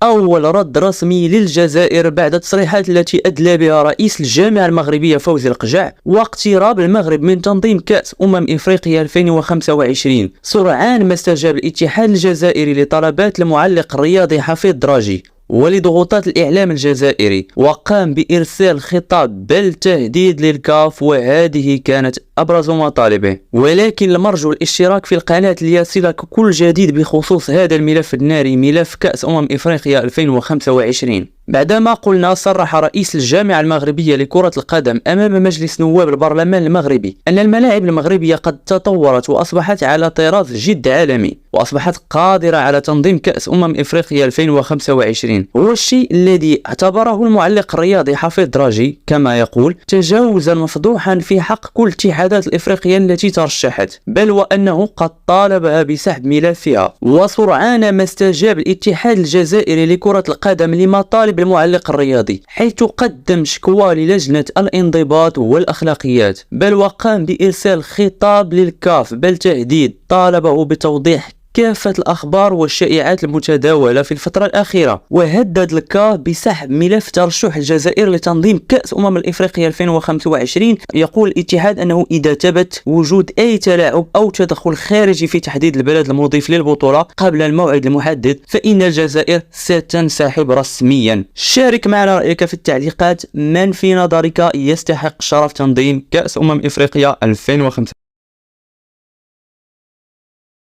أول رد رسمي للجزائر بعد التصريحات التي أدلى بها رئيس الجامعة المغربية فوزي القجع واقتراب المغرب من تنظيم كأس إفريقيا 2025. سرعان ما استجاب الاتحاد الجزائري لطلبات المعلق الرياضي حفيظ دراجي ولضغوطات الإعلام الجزائري، وقام بإرسال خطاب بل تهديد للكاف، وهذه كانت أبرز مطالبه. ولكن المرجو الاشتراك في القناة ليصلك كل جديد بخصوص هذا الملف الناري، ملف كأس إفريقيا 2025. بعدما قلنا، صرح رئيس الجامعة المغربية لكرة القدم أمام مجلس نواب البرلمان المغربي أن الملاعب المغربية قد تطورت وأصبحت على طراز جد عالمي، وأصبحت قادرة على تنظيم كأس إفريقيا 2025. هو الشيء الذي اعتبره المعلق الرياضي حفيظ دراجي كما يقول تجاوزا مفضوحا في حق كل الاتحادات الإفريقية التي ترشحت، بل وأنه قد طالبها بسحب ملفها. وسرعان ما استجاب الاتحاد الجزائري لكرة القدم لمطالب المعلق الرياضي، حيث قدم شكوى للجنة الانضباط والأخلاقيات، بل وقام بإرسال خطاب للكاف بل تهديد طالبه بتوضيح كافة الأخبار والشائعات المتداولة في الفترة الأخيرة، وهدد الكاف بسحب ملف ترشح الجزائر لتنظيم كأس الإفريقية 2025. يقول الاتحاد أنه إذا ثبت وجود أي تلاعب أو تدخل خارجي في تحديد البلد المضيف للبطولة قبل الموعد المحدد، فإن الجزائر ستنسحب رسميا. شارك معنا رأيك في التعليقات، من في نظرك يستحق شرف تنظيم كأس إفريقيا 2025؟